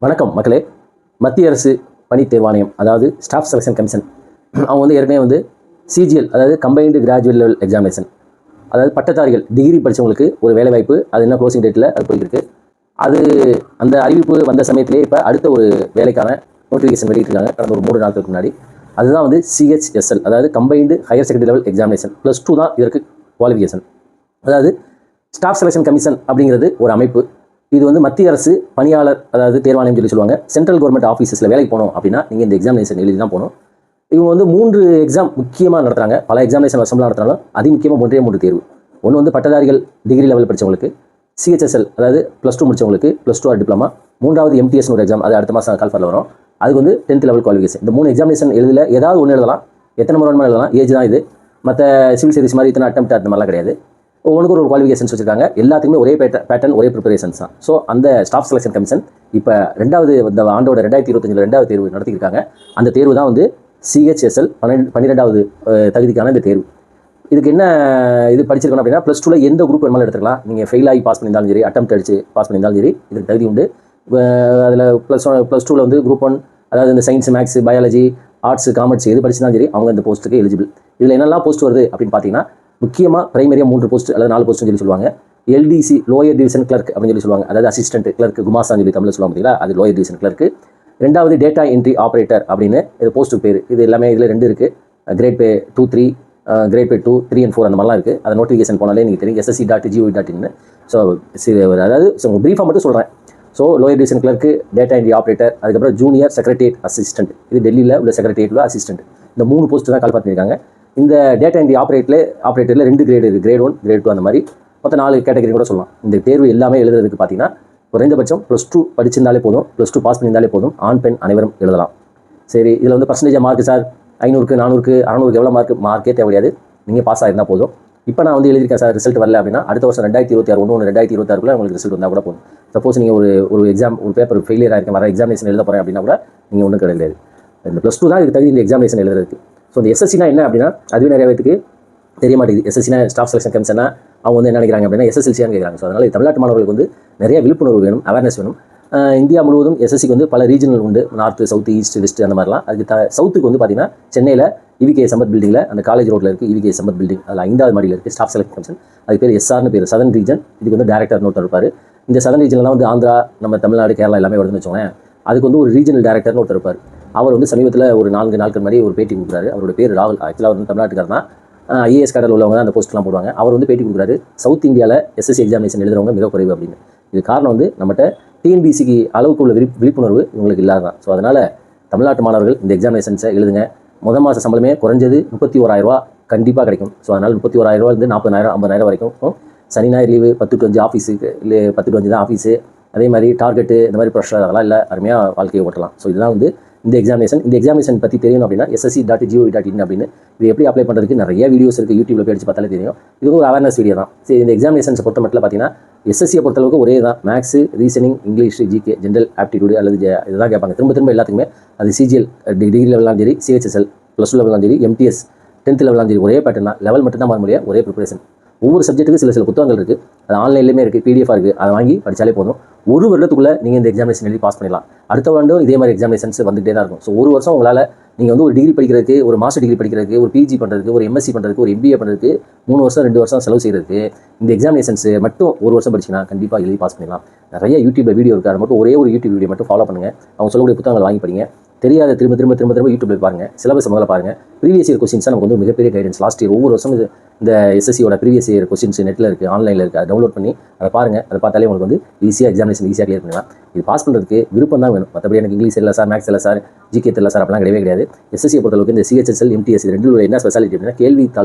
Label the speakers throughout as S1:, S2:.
S1: வணக்கம் மக்களே. மத்திய அரசு பணி தேர்வாணையம், அதாவது ஸ்டாஃப் செலெக்ஷன் கமிஷன், அவங்க வந்து ஏற்கனவே வந்து சிஜிஎல், அதாவது கம்பைன்டு கிராஜுவேட் லெவல் எக்ஸாமினேஷன், அதாவது பட்டதாரிகள் டிகிரி படித்தவங்களுக்கு ஒரு வேலைவாய்ப்பு, அது என்ன க்ளோசிங் டேட்டில் அது போயிருக்கு. அது அந்த அறிவிப்பு வந்த சமயத்திலே இப்போ அடுத்த ஒரு வேலைக்கான நோட்டிஃபிகேஷன் வெளியிட்டிருக்காங்க கடந்த ஒரு 3 நாட்களுக்கு முன்னாடி. அதுதான் வந்து சிஹெச்எஸ்எல், அதாவது combined higher secondary level examination +2 தான் இதற்கு குவாலிஃபிகேஷன். அதாவது ஸ்டாஃப் செலெக்ஷன் கமிஷன் அப்படிங்கிறது ஒரு அமைப்பு. இது வந்து மத்திய அரசு பணியாளர், அதாவது தேர்வாணையம் சொல்லி சொல்லுவாங்க. சென்ட்ரல் கவர்மெண்ட் ஆஃபீஸஸில் வேலைக்கு போகணும் அப்படின்னா நீங்கள் இந்த எக்ஸாமினேஷன் எழுதி தான் போகணும். இவங்க வந்து 3 எக்ஸாம் முக்கியமாக நடத்துகிறாங்க. பல எக்ஸாமினேஷன் வருஷம்லாம் நடத்துனாலும் அதி முக்கியமாக 3 தேர்வு. ஒன்று வந்து பட்டதாரிகள் டிகிரி லெவல் படித்தவங்களுக்கு, சிஹெச்எஸ்எல் அதாவது +2 முடித்தவங்களுக்கு, +2 ஆர் டிப்ளமா. 3வது எம்டிஎஸ்னு ஒரு எக்ஸாம், அது அடுத்த மாதம் கால்ஃபரில் வரும். அதுக்கு வந்து 10th லெவல் குவாலிஃபிகேஷன். இந்த 3 எக்ஸாமினேஷன் எழுதல ஏதாவது ஒன்று எழுதலாம். எத்தனை முறை வேணுமா எழுதலாம். ஏஜ் தான் இது. மற்ற சிவில் சர்வீஸ் மாதிரி இத்தனை அட்டெம்ப்ட் அந்த மாதிரிலாம் கிடையாது. ஒவ்வொன்றுக்கு ஒரு குவாலிஃபிகேஷன்ஸ் வச்சுருக்காங்க. எல்லாத்துக்குமே ஒரே பேட்டர்ன், ஒரே ப்ரிப்பரேஷன்ஸ் தான். ஸோ அந்த ஸ்டாஃப் செலெக்ஷன் கமிஷன் இப்போ இந்த ஆண்டோட 2025 2வது தேர்வு நடத்தியிருக்காங்க. அந்த தேர்வு தான் வந்து சிஹெச்எஸ்எல் 12வது தகுதிக்கான இந்த தேர்வு. இதுக்கு என்ன இது படிச்சிருக்கணும் அப்படின்னா, +2ல எந்த குரூப் வேணுமாலும் எடுத்துக்கலாம். நீங்கள் ஃபெயில் ஆகி பாஸ் பண்ணியிருந்தாலும் சரி, அட்டெம்ப்ட் அடிச்சு பாஸ் பண்ணியிருந்தாலும் சரி, இதுக்கு தகுதி உண்டு. அதில் +2ல வந்து குரூப் 1, அதாவது இந்த science, maths, biology, arts, commerce எது படிச்சிருந்தாலும் சரி அவங்க இந்த போஸ்ட்டுக்கு எலிஜிபிள். இதில் என்னெல்லாம் போஸ்ட் வருது அப்படின்னு பார்த்தீங்கன்னா, முக்கியமாக பிரைமரியாக 3 போஸ்ட் அல்லது 4 போஸ்ட்னு சொல்லி சொல்லுவாங்க. எல்டிசி லோயர் டிவிஷன் கிளர்க் அப்படின்னு சொல்லி சொல்லுவாங்க. அதாவது அசிஸ்டன்ட் கிளர்க், குமாஸ்தான் சொல்லி தமிழில் சொல்லுவாங்க பார்த்தீங்களா, அது லோயர் டிவிஷன் கிளர்க்கு. 2வது டேட்டா என்ட்ரி ஆப்ரேட்டர் அப்படின்னு இது போஸ்ட்டுக்கு பேர். இது எல்லாமே இதில் 2 இருக்குது. Great pay 2, 3, great pay 2, 3 and 4 அந்த மாதிரிலாம் இருக்குது. அது நோட்டிஃபிகேஷன் போனாலே நீங்கள் தெரியும், ssc.gov.in. ஸோ அதாவது ப்ரீஃபாக மட்டும் சொல்கிறேன். So lower division clerk, data entry operator, அதுக்கப்புறம் ஜூனியர் செக்ரட்டரியேட் அசிஸ்டன்ட், இது டெல்லியில் உள்ள செக்ரட்டரியேட்டில் அசிஸ்டன்ட். இந்த 3 போஸ்ட்டு தான் கால் பண்ணியிருக்காங்க. இந்த டேட்டா என்ட்ரி ஆப்ரேட்டரில் 2 கிரேடு இருக்குது. கிரேட் 1, கிரேட் 2 அந்த மாதிரி மொத்தம் 4 கேட்டகரி கூட சொல்லலாம். இந்த தேர்வு எல்லாமே எழுதுறதுக்கு பார்த்தீங்கன்னா குறைந்தபட்சம் +2 படிச்சிருந்தாலே போதும், +2 பாஸ் பண்ணியிருந்தாலே போதும். ஆண் பெண் அனைவரும் எழுதலாம். சரி, இதில் வந்து பர்சன்டேஜ் மார்க் சார் 500க்கு 400க்கு 600க்கு எவ்வளோ மார்க்கே தேவையாது, நீங்கள் பாஸ் ஆகிருந்தால் போதும். இப்போ நான் வந்து எழுதியிருக்கேன் சார், ரிசல்ட் வரல அப்படின்னா அடுத்த வருஷம் 2026 2026 உங்களுக்கு ரிசல்ட் வந்தால் கூட போதும். சப்போஸ் நீங்கள் ஒரு எக்ஸாம், ஒரு பேப்பர் ஃபெயிலியர் ஆகிருக்கேன், வர எக்ஸாமினேஷன் எழுத போகிறேன் அப்படின்னா கூட நீங்கள் ஒன்றும் கிடையாது. இந்த +2 தான் இதுக்கு தகுதி இந்த எக்ஸாமினேஷன் எழுதுறதுக்கு. ஸோ இந்த எஸ்எஸ்சினா என்ன அப்படின்னா, அதுவே நிறைய பேருக்கு தெரிய மாட்டேங்குது. எஸ்எஸ்சினா ஸ்டாஃப் செலெக்ஷன் கமிஷனா அவங்க வந்து என்ன நினைக்கிறாங்க அப்படின்னா எஸ்எஸ்எல்சியான்னு கேட்குறாங்க. ஸோ அதனால் தமிழ்நாட்டு மாணவர்களுக்கு வந்து நிறைய விழிப்புணர்வு வேணும், அவேர்னஸ் வேணும். இந்தியா முழுவதும் எஸ்எஸ்சிக்கு வந்து பல ரீஜனல் உண்டு. நார்த், சவுத், ஈஸ்ட், வெஸ்ட் அந்த மாதிரிலாம். அதுக்கு சவுத்துக்கு வந்து பார்த்தீங்கன்னா சென்னையில் இவிகே சம்பத் பில்டிங்கில், அந்த காலேஜ் ரோட்டில் இருக்குது இவிகே சம்பத் பில்டிங், அதில் 5வது மாடியில் இருக்குது ஸ்டாஃப் செலெக்ஷன் கமிஷன். அது பேர் எஸ்ஆர்னு பேர், சதன் ரீஜன். இதுக்கு வந்து டேரக்டர் ஒருத்தர் இருப்பார். இந்த சதன் ரீஜனில் தான் வந்து ஆந்திரா, நம்ம தமிழ்நாடு, கேரளா எல்லாமே வருதுன்னு வச்சுக்கோங்களேன். அதுக்கு வந்து ஒரு ரீஜனல் டேரக்டர்னு ஒருத்தர் இருப்பார். அவர் வந்து சமீபத்தில் ஒரு 4 நாட்கள் முன்னாடி ஒரு பேட்டி கொடுக்குறாரு. அவரோட பேர் ராகுல். ஆக்சுவலாக அவர் வந்து தமிழ்நாட்டுக்காரர் தான். ஐஏஎஸ் கேடரில் உள்ளவங்க தான் அந்த போஸ்ட்லாம் போடுவாங்க. அவர் வந்து பேட்டி கொடுக்குறாரு, சவுத் இந்தியாவில் எஸ்எஸ்சி எக்ஸாமினேஷன் எழுதுறவங்க மிக குறைவு அப்படின்னு. இது காரணம் வந்து நம்மகிட்ட டிஎன்பிசிக்கு அளவுக்கு உள்ள விழிப்புணர்வு இவங்களுக்கு இல்லாதான். ஸோ அதனால் தமிழ்நாட்டு மாணவர்கள் இந்த எக்ஸாமினேஷன்ஸை எழுதுங்க. மாத சம்பளமே குறைஞ்சது 31,000 ரூபா கண்டிப்பாக கிடைக்கும். ஸோ அதனால் 31,000 ரூபாயிலிருந்து 40,000 50,000 வரைக்கும். சனி ஞாயிறு லீவு, 10 to 5 ஆஃபீஸுக்கு, இல்லை 10 to 5 தான் ஆஃபீஸு. அதே மாதிரி டார்கெட்டு, இந்த மாதிரி ப்ரெஷர் அதெல்லாம் இல்லை, அருமையாக வாழ்க்கையை ஓட்டலாம். ஸோ இதுதான் வந்து இந்த எக்ஸாமினேஷன் பற்றி தெரியணும் அப்படின்னா ssc.gov.in அப்படின்னு இது எப்படி அப்ளை பண்ணுறதுக்கு நிறைய வீடியோஸ் இருக்குது. யூடியூப்ல போய் அடிச்சு பார்த்தாலே தெரியும். இது ஒரு அவேர்னஸ் வீடியோ தான். சரி, இந்த எக்ஸாமினேஷன்ஸை பொறுத்த மட்டும் பார்த்தீங்கன்னா எஸ்எஸ்சியை பொறுத்தளவுக்கு ஒரே தான். Maths, reasoning, English, GK, general aptitude அல்லது இதுதான் கேட்பாங்க திரும்ப எல்லாத்துக்குமே. அது சிஜிஎல் டிகிரி லெவலாம் சரி, சிஹெச்எஸ்எல் +2 லெவலாம் சரி, எம்டிஎஸ் 10th லெவலாம் சரி, ஒரே பேட்டர்ன் தான். லெவல் மட்டும் தான் மாற முடியாது, ஒரே ப்ரிப்பரேஷன். ஒவ்வொரு சப்ஜெக்ட்டுக்கு சில புத்தகங்கள் இருக்குது. அது ஆன்லைன்லேயுமே இருக்குது, பிடிஎஃபாக இருக்குது. அதை வாங்கி படித்தாலே போதும். ஒரு வருடத்துக்குள்ளே நீங்கள் இந்த எக்ஸாமினேஷன் எழுதி பாஸ் பண்ணிடலாம். அடுத்த வருடம் இதே மாதிரி எக்ஸாமினேஷன்ஸ் வந்துகிட்டே தான் இருக்கும். ஸோ ஒரு வருஷம் உங்களால் நீங்கள் வந்து ஒரு டிகிரி படிக்கிறதுக்கு, ஒரு மாஸ்டர் டிகிரி படிக்கிறதுக்கு, ஒரு பிஜி பண்ணுறதுக்கு, ஒரு எம்எஸ்சி பண்ணுறதுக்கு, ஒரு எம்பிஏ பண்ணுறதுக்கு 3 வருஷம் 2 வருஷம் செலவு செய்கிறதுக்கு இந்த எக்ஸாமினேஷன்ஸ் மட்டும் 1 வருஷம் படிச்சிங்கன்னா கண்டிப்பாக எழுதி பாஸ் பண்ணிடலாம். நிறைய யூடியூப்ல வீடியோ இருக்குது. அதை மட்டும் ஒரே ஒரு யூடியூப் வீடியோ மட்டும் ஃபாலோ பண்ணுங்கள். அவங்க சொல்லக்கூடிய புத்தகங்கள் வாங்கி படிங்க. தெரியாத திரும்ப யூடியூப்ல பாருங்கள். சிலபஸ் முதல்ல பாருங்கள். ப்ரீவியஸ் இயர் கொஸ்டின்ஸ் நமக்கு வந்து மிகப்பெரிய கைடன்ஸ். லாஸ்ட் இயர் ஒவ்வொரு வருஷம் இந்த எஸ்எஸ்சியோட ப்ரீவியஸ் இயர் கொஸ்டின்ஸ் நெட்டில் இருக்குது, ஆன்லைனில் இருக்குது. அதை டவுன்லோட் பண்ணி அதை பாருங்கள். அதை பார்த்தாலே உங்களுக்கு வந்து ஈஸியாக எக்ஸாமினேஷன் ஈஸியாக கிளியர் பண்ணலாம். இது பாஸ் பண்ணுறதுக்கு விருப்பம் தான் வேணும். மற்றபடி எனக்கு இங்கிலீஷ் இல்லை சார், மேக்ஸ் இல்லை சார், ஜிகே இல்லை சார் அப்படிலாம் கிடையாது. எஸ்எஸ்சியை பொறுத்தளவுக்கு இந்த சிஹெச்எஸ்எல், எம்டிஎஸ் இது 2 என்ன ஸ்பெஷாலிட்டி அப்படின்னா,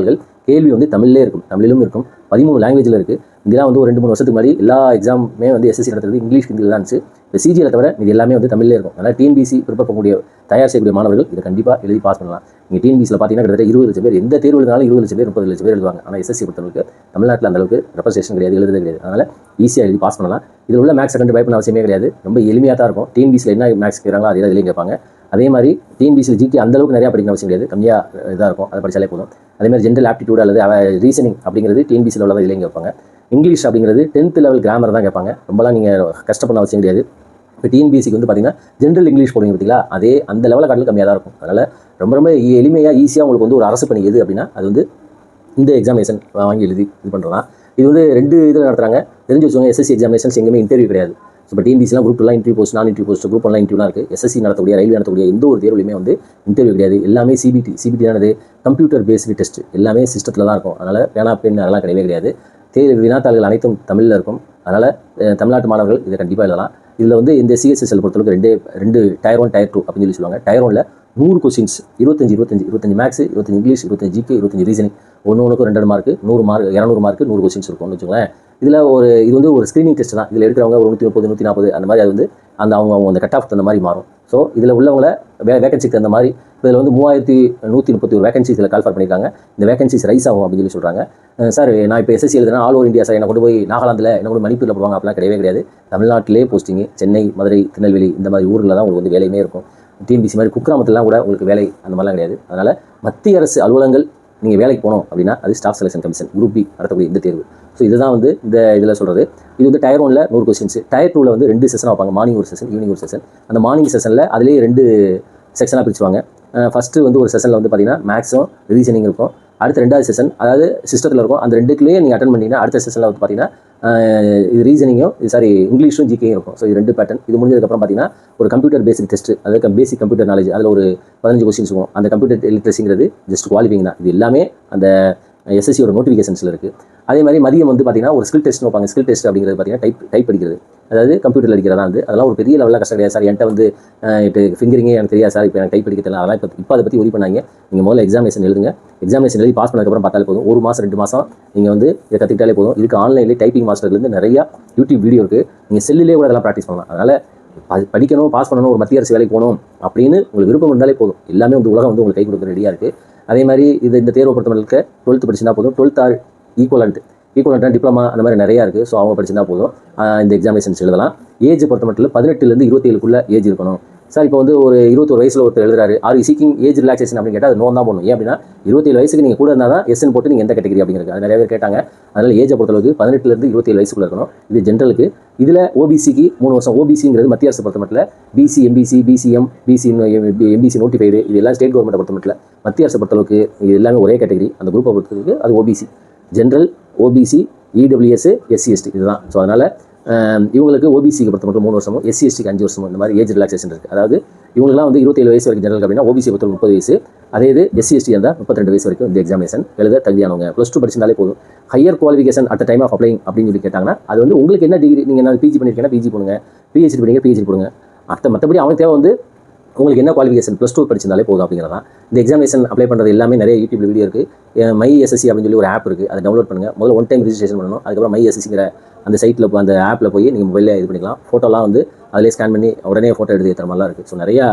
S1: கேள்வி வந்து தமிழ்லேயே இருக்கும், தமிழிலும் இருக்கும், 13 லாங்குவேஜில் இருக்குது. இதெல்லாம் வந்து ஒரு 2-3 வருஷத்துக்கு முன்னாடி எல்லா எக்ஸாமே வந்து எஸ்எஸ்சி நடத்துறது இங்கிலீஷ், ஹிந்தியில் தான் இருந்துச்சு. இந்த சிஜியில் தவிர இது எல்லாமே வந்து தமிழ்லேயே இருக்கும். அதனால் டிஎன்பிசி ப்ரிப்பேர் பண்ணக்கூடிய தயார் செய்யக்கூடிய மாணவர்கள் இதை கண்டிப்பாக எழுதி பாஸ் பண்ணலாம். நீங்கள் டிஎன்பிசியில் பார்த்தீங்கன்னா கிட்டத்தட்ட 20 லட்சம் பேர், எந்த தேர்வு எழுதினாலும் 20 லட்சம் பேர் 30 லட்சம் பேர் எழுதுவாங்க. ஆனால் எஸ்எஸ்சி பொறுத்தளவுக்கு தமிழ்நாட்டில் அந்தளவுக்கு ரெப்ரசன்டேஷன் கிடையாது, எழுதுறது கிடையாது. அதனால் ஈஸியாக எழுதி பாஸ் பண்ணலாம். இதில் உள்ள மேக்ஸை கண்டு பயப்பட அவசியமே கிடையாது. ரொம்ப எளிமையாக தான் இருக்கும். டிஎன்பிசியில் என்ன மேக்ஸ் கேட்குறாங்களோ அதே இதுலேயும் கேட்பாங்க. அதே மாதிரி டிஎன்பிசியில் ஜிகே அந்தளவுக்கு நிறையா படிக்கணும் அவசியம் கிடையாது, கம்மியாக இதாக இருக்கும், அதை படித்தாலே போதும். அதேமாதிரி ஜென்ரல் ஆப்டிடியூட் அல்லது ரீசனிங் அப்படிங்கிறது டிஎன்பிசியில் உள்ளதை இதுலேயும் கேட்பாங்க. இங்கிலீஷ் அப்படிங்கிறது 10th லெவல் கிராமர் தான் கேட்பாங்க. ரொம்பலாம் நீங்கள் கஷ்டப்பட அவசியம் கிடையாது. இப்போ டிஎன்பிஎஸ்சிக்கு வந்து பார்த்தீங்கன்னா ஜென்ரல் இங்கிலீஷ் போடுவீங்க பார்த்தீங்களா, அதே அந்த லெவலில் காட்டிலும் கம்மியாக தான் இருக்கும். அதனால் ரொம்ப ரொம்ப எளிமையாக ஈஸியாக உங்களுக்கு வந்து ஒரு அரசு பணி எது அப்படின்னா அது வந்து இந்த எக்ஸாமினேஷன் வாங்கி எழுதி இது பண்ணுறலாம். இது வந்து 2 இதில் நடத்துகிறாங்க. தெரிஞ்சு வச்சுக்கோங்க, எஸ்எஸ்சி எக்ஸாமினேஷன்ஸ் எங்கேயுமே இன்டர்வியூ கிடையாது. இப்போ டிஎன்பிஎஸ்சிலாம் குரூப் 2 இன்டர்வியூ போஸ்ட், நான் இன்டர்வியூ போஸ்ட், குரூப் 1 இன்டர்வியூலாம் இருக்குது. எஸ்எஸ்சி நடத்தக்கூடிய, ரயில்வே நடத்தக்கூடிய எந்த ஒரு தேர்வுலையுமே வந்து இன்டர்வியூ கிடையாது. எல்லாமே சிபிடி ஆனது கம்ப்யூட்டர் பேஸ்டு டெஸ்ட், எல்லாமே சிஸ்டத்தில் தான் இருக்கும். அதனால் பேனா பென் அதெல்லாம் கிடையவே கிடையாது. வினாத்தாள்கள் அனைத்தும் தமிழில் இருக்கும். அதனால் தமிழ்நாட்டு மாணவர்கள் இதை கண்டிப்பாக எழுதலாம். இதில் வந்து இந்த சிஎஸ்எஸ்எல் பொறுத்தளவுக்கு ரெண்டு டயர் 1 டயர் 2 அப்படின்னு சொல்லி சொல்லுவாங்க. டயர் 1ல் 100 questions, 25 maths, 25 English, 25 GK, 25 reasoning, ஒன்றுக்கு 2 மார்க்கு, 100 மார்க், 200 மார்க்கு, 100 கொஸ்டின்ஸ் இருக்கும்னு வச்சுக்கோங்களேன். இதில் இது வந்து ஒரு ஸ்க்ரீனிங் டெஸ்ட் தான். இதில் எடுக்கிறவங்க ஒரு 130, 140 அந்த மாதிரி அது வந்து அவங்க அந்த கட் ஆஃப் தகுந்த மாதிரி மாறும். ஸோ இதில் உள்ளவங்களை வேகன்சிக்கு தகுந்த மாதிரி இதில் வந்து 3131 வேகன்சிஸ் இதில் கால்ஃபர் பண்ணியிருக்காங்க. இந்த வேகன்சிஸ் ரைஸ் ஆகும் அப்படின்னு சொல்லி சொல்கிறாங்க. சார் நான் இப்போ எஸ்எஸ்சி எழுதுனா ஆல் ஓவர் இந்தியா சார், என்னை கொண்டு போய் நாகாலாந்தில் என்ன கொண்டு மணிப்பூரில் போடுவாங்க அப்படிலாம் கிடையவே கிடையாது. தமிழ்நாட்டிலே போஸ்டிங்கு, சென்னை, மதுரை, திருநெல்வேலி இந்த மாதிரி ஊரில் தான் உங்களுக்கு வந்து வேலையுமே இருக்கும். டிஎன்பிசி மாதிரி குக்கிராமத்துலாம் கூட உங்களுக்கு வேலை அந்த மாதிரிலாம் கிடையாது. அதனால் மத்திய அரசு அலுவலகங்கள் நீங்கள் வேலைக்கு போகணும் அப்படின்னா அது staff selection commission group B நடத்தக்கூடிய இந்த தேர்வு. ஸோ இதுதான் வந்து இந்த இதில் சொல்கிறது. இது வந்து டயர் 1ல் 100 கொஸ்டின்ஸ், டயர் 2ல் வந்து 2 செஷன் வைப்பாங்க. மார்னிங் ஒரு செஷன், ஈவினிங் ஒரு செஷன். அந்த மார்னிங் செஷனில் அதிலேயே 2 செக்ஷனாக பிரிச்சுவாங்க. ஃபஸ்ட்டு வந்து ஒரு செஷனில் வந்து பார்த்தீங்கன்னா மேக்ஸும் ரீசனிங் இருக்கும். அடுத்த 2வது செஷன் அதாவது சிஸ்டத்தில் இருக்கும். அந்த 2க்குள்ளேயே நீங்கள் அட்டன் பண்ணிங்கன்னா அடுத்த செஷனில் வந்து பார்த்தீங்கன்னா இது ரீசனிங்கும் இங்கிலீஷும் ஜிகேயும் இருக்கும். ஸோ இது 2 பேட்டர்ன். இது முடிஞ்சதுக்கப்புறம் பார்த்தீங்கன்னா ஒரு கம்ப்யூட்டர் பேசிக் டெஸ்ட், அதாவது பேசிக் கம்ப்யூட்டர் நாலேஜ், அதில் ஒரு 15 கொஸ்டின்ஸ் இருக்கும். அந்த கம்ப்யூட்டர் லிட்ரஸிங்கிறது ஜஸ்ட் குவாலிஃபைங் தான். இது எல்லாமே அந்த எஸ்எஸ்சியோட நோட்டிஃபிகேஷன்ஸில் இருக்குது. அதே மாதிரி மதியம் வந்து பார்த்தீங்கன்னா ஒரு ஸ்கில் டெஸ்ட் வைப்பாங்க. ஸ்கில் டெஸ்ட் அப்படிங்கிறது பார்த்தீங்கன்னா டைப் படிக்கிறது, அதாவது கம்ப்யூட்டரில் அடிக்கிறதா வந்து அதெல்லாம் ஒரு பெரிய லெவலில் கஷ்டம் கிடையாது சார். என்கிட்ட வந்து இப்போ ஃபிங்கரிங்கே எனக்கு தெரியாது சார், இப்போ எனக்கு டைப் படிக்க தெரியல, அதெல்லாம் இப்போ அதை பற்றி ஒரி பண்ணாங்க. நீங்கள் முதல்ல எக்ஸாமினேஷன் எழுதுங்க. எக்ஸாமினேஷன் எழுதி பாஸ் பண்ணதுக்கப்புறம் பார்த்தாலே போதும். 1 மாதம் 2 மாதம் நீங்கள் வந்து இதை கற்றுக்கிட்டாலே போதும். இதுக்கு ஆன்லைன்லேயே டைப்பிங் மாஸ்டர்லேருந்து நிறையா யூடியூப் வீடியோ இருக்குது. நீங்கள் செல்லிலே கூட அதெல்லாம் ப்ராக்டிஸ் பண்ணலாம். அதனால் படிக்கணும், பாஸ் பண்ணணும், ஒரு மத்திய அரசு வேலைக்கு போகணும் அப்படின்னு உங்களுக்கு விருப்பம் இருந்தாலே போதும். எல்லாமே வந்து உலகம் வந்து உங்களுக்கு கை கொடுக்க ரெடியாக இருக்குது. அதே மாதிரி இந்த தேர்வை பொறுத்தவரைக்கு 12th படிச்சுனா போதும். 12th ஆர் ஈக்குவலண்ட்டாக டிப்ளமா அந்த மாதிரி நிறையா இருக்குது. ஸோ அவங்க படிச்சுனா போதும் இந்த எக்ஸாமினேஷன்ஸ் எழுதலாம். ஏஜ் பொறுத்த மட்டும் 18லேருந்து 27க்குள்ளே ஏஜ் இருக்கணும். சார் இப்போ வந்து ஒரு 21 வயசில் ஒருத்தர் எழுதுறாரு, are you seeking age relaxation அப்படின்னு கேட்டால் அது நோ தான் போடணும். ஏன் அப்படின்னா 27 வயசுக்கு நீங்கள் கூட இருந்தால் தான் எஸ்என் போட்டு நீங்கள் எந்த கேட்டகரி அப்படிங்கிறது அது நிறைய பேர் கேட்டாங்க. அதனால் ஏஜை பொறுத்தளவுக்கு 18லேருந்து 27 வயசுக்குள்ளே இருக்கணும். இது ஜென்ரலுக்கு. இதில் ஓபிசிக்கு 3 வருஷம். ஓபிசிங்கிறது மத்திய அரசு பொறுத்த மட்டும் BC, MBC, BCM, MBC notified, இது எல்லாம் ஸ்டேட் கவர்மெண்ட்டை பொறுத்த மட்டும் மத்திய அரசு பொறுத்தளவுக்கு இது எல்லாமே ஒரே கேட்டகரி. அந்த குரூப்பை பொறுத்தளவுக்கு அது OBC, general, OBC, EWS, SC, ST இதுதான். ஸோ அதனால் இவங்களுக்கு ஓபிசிக்கு பொறுத்த மட்டும் 3 வருஷமும், எஸ்சி எஸ்டிக்கு 5 வருஷமும் இந்த மாதிரி ஏஜ் ரிலாக்ஸேஷன் இருக்குது. அதாவது இவங்களாம் வந்து 27 வயசு வரைக்கும் ஜெனரல் அப்படின்னா ஓபிசி பொறுத்த 30 வயசு, அதே இது எஸ்சி எஸ்டி இருந்தால் 32 வயசு வரைக்கும் இந்த எக்ஸாமினேஷன் எழுத தகுதியானவங்க. +2 படிச்சிருந்தாலே போதும். Higher qualification at time of applying அப்படின்னு சொல்லி கேட்டாங்கன்னா அது வந்து உங்களுக்கு என்ன டிகிரி, நீங்கள் என்ன பிஜி பண்ணியிருக்கீங்கன்னா பிஜி போடுங்க, பிஹெச்டி பண்ணிங்க பிஹெச்டி போடுங்க. மற்றபடி அவனுக்கு தேவை வந்து உங்களுக்கு என்ன குவாலிஃபிகேஷன் +2 படிச்சிருந்தாலே போதும் அப்படிங்கிறதான். இந்த எக்ஸாமினேஷன் அப்ளை பண்ணுறது எல்லாமே நிறைய யூடியூப்ல வீடியோ இருக்குது. மை எஸ்எஸ்சி அப்படின்னு சொல்லி ஒரு ஆப் இருக்குது, அதை டவுன்லோட் பண்ணுங்கள். முதல்ல 1 டைம் ரிஜிஸ்ட்ரேஷன் பண்ணணும். அதுக்கப்புறம் மை எஸ்எஸ்சிங்கிற அந்த சைட்டில் அந்த ஆப்பில் போய் நீங்கள் மொபைலில் இது பண்ணிக்கலாம். ஃபோட்டோலாம் வந்து அதிலே ஸ்கேன் பண்ணி உடனே ஃபோட்டோ எடுத்து ஏற்றுற மாதிரிலாம் இருக்குது. ஸோ நிறையா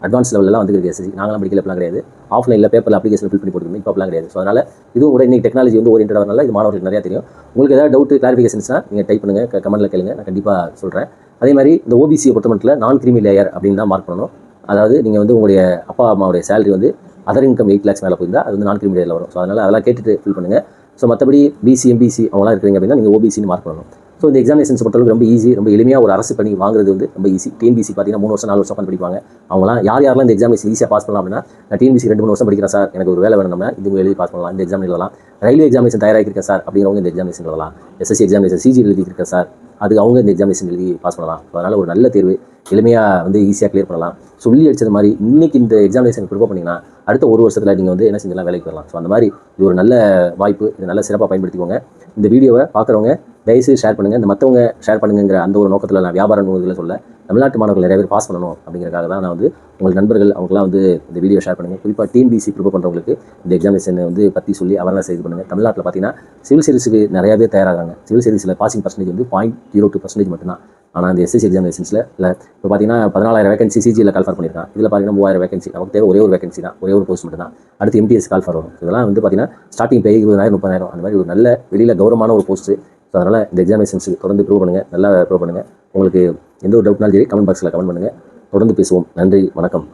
S1: அட்வான்ஸ் லெவலெலாம் வந்து இருக்குது எஸ்எஸ்சி. நாங்களாம் படிக்கலாம் கிடையாது. ஆஃப்லைனில் பேப்பரில் அப்ளிகேஷன் ஃபில் பண்ணி போட்டுருக்கோம். இப்போ அப்படிலாம் கிடையாது. ஸோ அதனால் இதுவும் கூட இன்றைக்கி டெக்னாலஜி வந்து ஓரியன்டாக வரனால இது மாணவர்களுக்கு நிறையா தெரியும். உங்களுக்கு ஏதாவது டவுட் கிளாரிஃபிகேஷன்ஸ்னால் நீங்கள் டைப் பண்ணுங்கள், கமெண்ட்டில் கேளுங்க, நான் கண்டிப்பாக சொல்கிறேன். அதே மாதிரி இந்த ஓபிசியை பொறுத்த மட்டும் நான் கிரீமி லேயர் அப்படின்னு தான் மார்க் பண்ணணும். அதாவது நீங்கள் வந்து உங்களுடைய அப்பா அம்மாவுடைய சேலரி வந்து அதர் இன்கம் 8 lakhs மேலே போயிருந்தால் அது வந்து நான் கிரீமி லேயரில் வரும். ஸோ அதனால் அதெல்லாம் கேட்டுட்டு ஃபில் பண்ணுங்கள். ஸோ மற்றபடி பிசி, எம்பிசி அவங்களாம் இருக்கிறீங்க அப்படின்னா நீங்கள் ஓபிசின்னு மார்க் பண்ணணும். ஸோ இந்த எக்ஸாமினேஷன்ஸ் பொறுத்தவரைக்கும் ரொம்ப ஈஸி, ரொம்ப எளிமையாக ஒரு அரசு பணி வாங்குறது வந்து ரொம்ப ஈஸி. டிஎன்பிசி பார்த்தீங்கன்னா 3 வருஷம் 4 வருஷம் உட்காந்து படிப்பாங்க. அவங்களாம் யாரெல்லாம் இந்த எக்ஸாமினேஷன் ஈஸியாக பாஸ் பண்ணலாம் அப்படின்னா, நான் டிஎன்பிசி 2-3 வருஷம் படிக்கிறேன் சார், எனக்கு ஒரு வேலை வேணும்னா இது எழுதி பாஸ் பண்ணலாம், இந்த எக்ஸாம் எழுதலாம். ரயில்வே எக்ஸாமினேஷன் தயாராகிருக்கேன் சார் அப்படிங்கிறவங்க இந்த எக்ஸாமினேஷன் எழுதலாம். எஸ்எஸ்சி எக்ஸாமினேஷன் சிஜி எழுதியிருக்கேன் சார், அது அவங்க இந்த எக்ஸாமினேஷன் எழுதி பாஸ் பண்ணலாம். அதனால் ஒரு நல்ல தேர்வு, எளிமையாக வந்து ஈஸியாக கிளியர் பண்ணலாம். சொல்லி அடிச்சது மாதிரி இன்றைக்கி இந்த எக்ஸாமினேஷன் ப்ரிப்பேர் பண்ணிங்கன்னா அடுத்த 1 வருஷத்தில் நீங்கள் வந்து என்ன செஞ்சலாம், வேலைக்கு வரலாம். ஸோ அந்த மாதிரி இது ஒரு நல்ல வாய்ப்பு, இது நல்ல சிறப்பாக பயன்படுத்திக்கோங்க. இந்த வீடியோவை பார்க்குறவங்க தயவுசெய்து ஷேர் பண்ணுங்கள். இந்த மற்றவங்க ஷேர் பண்ணுங்கிற அந்த ஒரு நோக்கத்தில் நான் வியாபார நூல்களை சொல்ல, தமிழ்நாட்டு மாணவர்கள் நிறைய பேர் பாஸ் பண்ணணும் அப்படிங்கிறக்காக தான் நான் வந்து உங்கள் நண்பர்கள் அவங்களாம் வந்து இந்த வீடியோ ஷேர் பண்ணுங்கள். குறிப்பாக டிஎன்பிசி ப்ரிப்பேர் பண்ணுறவங்களுக்கு இந்த எக்ஸாமினேஷன் வந்து பற்றி சொல்லி அவேர்னஸ் இது பண்ணுங்கள். தமிழ்நாட்டில் பார்த்தீங்கன்னா சிவில் சர்வீஸுக்கு நிறையா பேர் தயாராகிறாங்க. சிவில் சர்வீஸில் பாசிங் பர்சன்டேஜ் வந்து 0.02% மட்டும்தான். ஆனால் இந்த எஸ்எஸ்சி எக்ஸாமினேஷன்ஸில் இல்லை இப்போ பார்த்தீங்கன்னா 14,000 வேகன்சி சிஜியில் கால்ஃபார் பண்ணியிருக்கான். இதில் பார்த்தீங்கன்னா 3000 வேகன்சி. நமக்கு தேவை ஒரே ஒரு வேகன்சி தான், ஒரே ஒரு போஸ்ட் மட்டும் தான். அடுத்து எம்டிஎஸ் கால்ஃபார் வரும். இதெல்லாம் வந்து பார்த்தீங்கன்னா ஸ்டார்டிங் பே 20,000 30,000 அந்த மாதிரி ஒரு நல்ல வெளியில் கௌரவமான ஒரு போஸ்ட்டு. ஸோ அதனால் இந்த எக்ஸாமினேஷன்ஸுக்கு தொடர்ந்து ப்ரூவ் பண்ணுங்கள், நல்லா ப்ரூவ் பண்ணுங்கள். உங்களுக்கு எந்த ஒரு டவுட்னாலும் சரி கமெண்ட் பாக்ஸில் கமெண்ட் பண்ணுங்கள். தொடர்ந்து பேசுவோம். நன்றி, வணக்கம்.